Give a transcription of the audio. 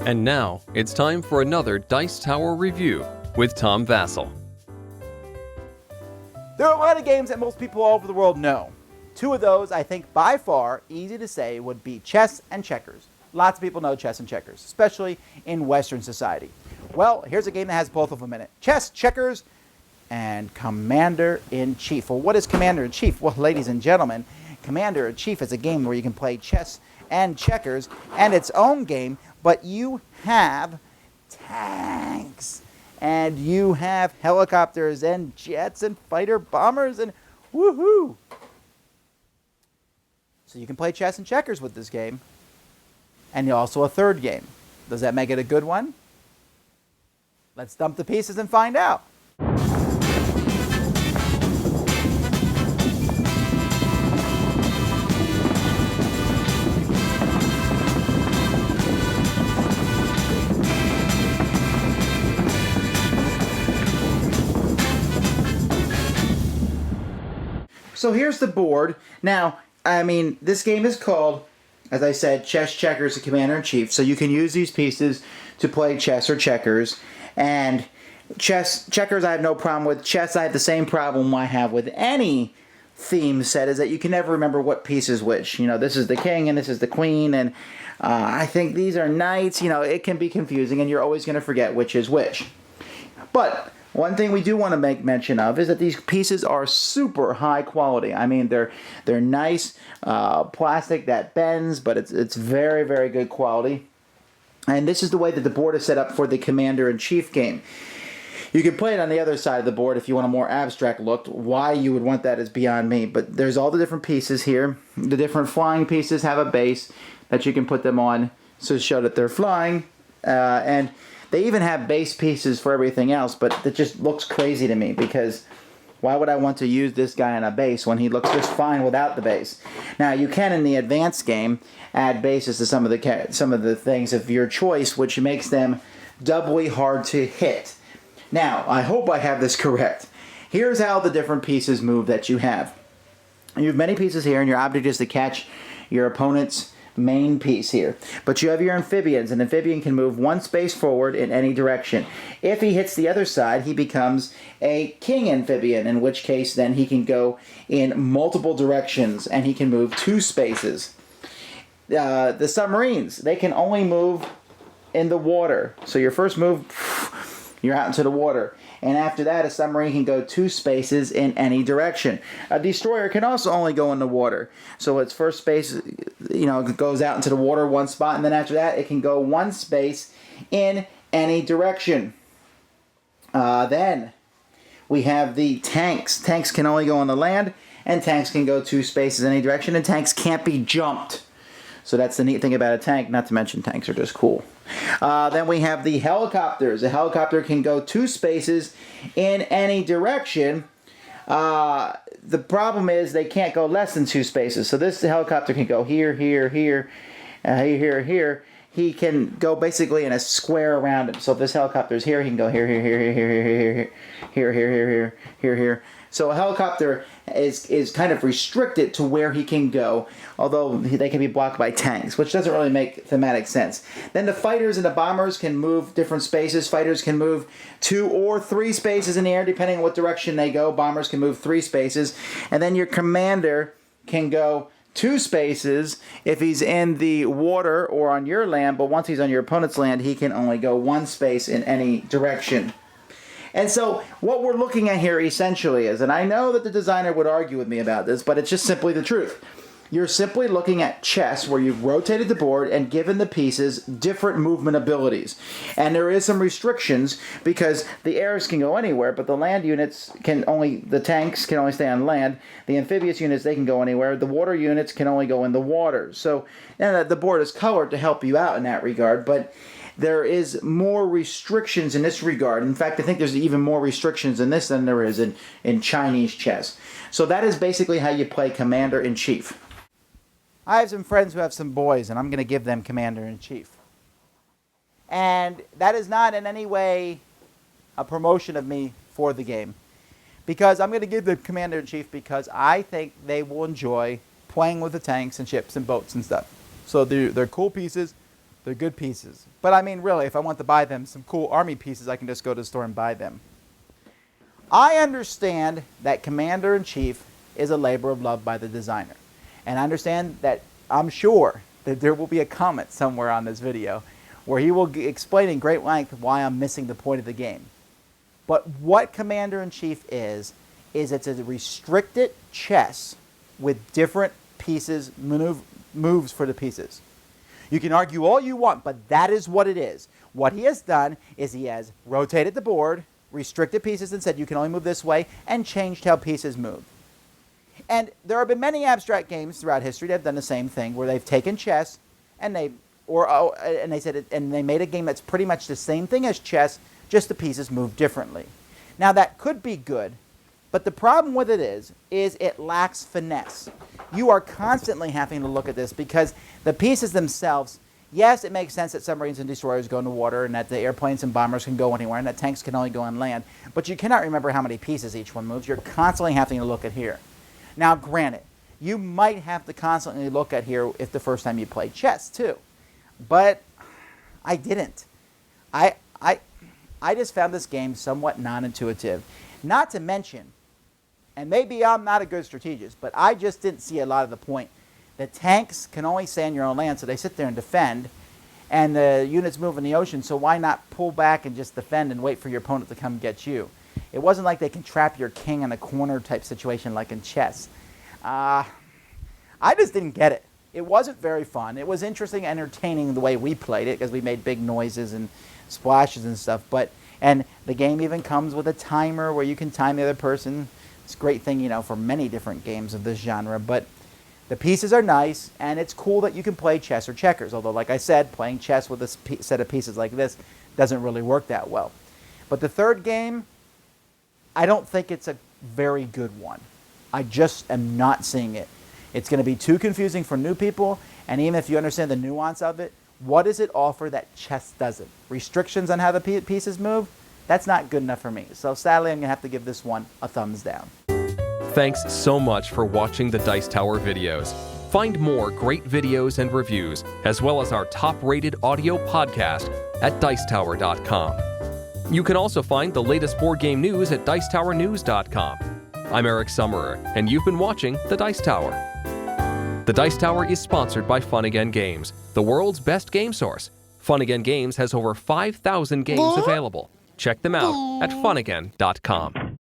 And now, it's time for another Dice Tower review with Tom Vasel. There are a lot of games that most people all over the world know. Two of those, I think, by far, easy to say, would be chess and checkers. Lots of people know chess and checkers, especially in Western society. Well, here's a game that has both of them in it. Chess, checkers, and Commander-in-Chief. Well, what is Commander-in-Chief? Well, ladies and gentlemen, Commander-in-Chief is a game where you can play chess and checkers and its own game, but you have tanks, and you have helicopters and jets and fighter bombers and woohoo! So you can play chess and checkers with this game, and also a third game. Does that make it a good one? Let's dump the pieces and find out. So here's the board. Now, this game is called, as I said, Chess, Checkers, and Commander-in-Chief. So you can use these pieces to play chess or checkers. And checkers I have no problem with. Chess I have the same problem I have with any theme set, is that you can never remember what piece is which. You know, this is the king and this is the queen, and I think these are knights. You know, it can be confusing, and you're always going to forget which is which. But one thing we do want to make mention of is that these pieces are super high quality. I mean, they're nice plastic that bends, but it's very, very good quality. And this is the way that the board is set up for the Commander-in-Chief game. You can play it on the other side of the board if you want a more abstract look. Why you would want that is beyond me. But there's all the different pieces here. The different flying pieces have a base that you can put them on to show that they're flying. And they even have base pieces for everything else, but it just looks crazy to me, because why would I want to use this guy on a base when he looks just fine without the base? Now, you can, in the advanced game, add bases to some of the things of your choice, which makes them doubly hard to hit. Now, I hope I have this correct. Here's how the different pieces move that you have. You have many pieces here, and your object is to catch your opponent's main piece here. But you have your amphibians. An amphibian can move one space forward in any direction. If he hits the other side, he becomes a king amphibian, in which case then he can go in multiple directions, and he can move 2 spaces. The submarines, they can only move in the water. So your first move, you're out into the water. And after that, a submarine can go 2 spaces in any direction. A destroyer can also only go in the water. So its first space, it goes out into the water 1 spot, and then after that, it can go 1 space in any direction. Then we have the tanks. Tanks can only go on the land, and tanks can go 2 spaces in any direction, and tanks can't be jumped. So that's the neat thing about a tank, not to mention tanks are just cool. Then we have the helicopters. A helicopter can go 2 spaces in any direction. The problem is they can't go less than 2 spaces. So this helicopter can go here, here, here, here, here. He can go basically in a square around him. So if this helicopter is here, he can go here, here, here, here, here, here, here, here, here, here, here, here. So a helicopter is kind of restricted to where he can go, although they can be blocked by tanks, which doesn't really make thematic sense. Then the fighters and the bombers can move different spaces. Fighters can move 2 or 3 spaces in the air, depending on what direction they go. Bombers can move 3 spaces. And then your commander can go 2 spaces if he's in the water or on your land, but once he's on your opponent's land, he can only go 1 space in any direction. And so what we're looking at here essentially is, and I know that the designer would argue with me about this, but it's just simply the truth. You're simply looking at chess where you've rotated the board and given the pieces different movement abilities. And there is some restrictions because the airs can go anywhere, but the land units the tanks can only stay on land. The amphibious units, they can go anywhere. The water units can only go in the water. So the board is colored to help you out in that regard, but there is more restrictions in this regard. In fact, I think there's even more restrictions in this than there is in Chinese chess. So that is basically how you play Commander-in-Chief. I have some friends who have some boys, and I'm going to give them Commander-in-Chief. And that is not in any way a promotion of me for the game. Because I'm going to give the Commander-in-Chief because I think they will enjoy playing with the tanks and ships and boats and stuff. So they're cool pieces. They're good pieces. But I mean, really, if I want to buy them some cool army pieces, I can just go to the store and buy them. I understand that Commander-in-Chief is a labor of love by the designer. And I understand that I'm sure that there will be a comment somewhere on this video where he will explain in great length why I'm missing the point of the game. But what Commander-in-Chief is it's a restricted chess with different pieces, moves for the pieces. You can argue all you want, but that is what it is. What he has done is he has rotated the board, restricted pieces and said you can only move this way, and changed how pieces move. And there have been many abstract games throughout history that have done the same thing, where they've taken chess and they made a game that's pretty much the same thing as chess, just the pieces move differently. Now that could be good, but the problem with it is it lacks finesse. You are constantly having to look at this because the pieces themselves, yes, it makes sense that submarines and destroyers go into water and that the airplanes and bombers can go anywhere and that tanks can only go on land, but you cannot remember how many pieces each one moves. You're constantly having to look at here. Now, granted, you might have to constantly look at here if the first time you played chess, too. But I didn't. I just found this game somewhat non-intuitive. Not to mention, and maybe I'm not a good strategist, but I just didn't see a lot of the point. The tanks can only stay on your own land, so they sit there and defend, and the units move in the ocean, so why not pull back and just defend and wait for your opponent to come get you? It wasn't like they can trap your king in a corner type situation like in chess. I just didn't get it. It wasn't very fun. It was interesting, entertaining the way we played it because we made big noises and splashes and stuff. And the game even comes with a timer where you can time the other person. It's a great thing, for many different games of this genre. But the pieces are nice, and it's cool that you can play chess or checkers. Although, like I said, playing chess with a set of pieces like this doesn't really work that well. But the third game, I don't think it's a very good one. I just am not seeing it. It's going to be too confusing for new people, and even if you understand the nuance of it, what does it offer that chess doesn't? Restrictions on how the pieces move? That's not good enough for me. So sadly, I'm going to have to give this one a thumbs down. Thanks so much for watching the Dice Tower videos. Find more great videos and reviews, as well as our top-rated audio podcast at Dicetower.com. You can also find the latest board game news at Dicetowernews.com. I'm Eric Summerer, and you've been watching The Dice Tower. The Dice Tower is sponsored by Fun Again Games, the world's best game source. Fun Again Games has over 5,000 games available. Check them out at funagain.com.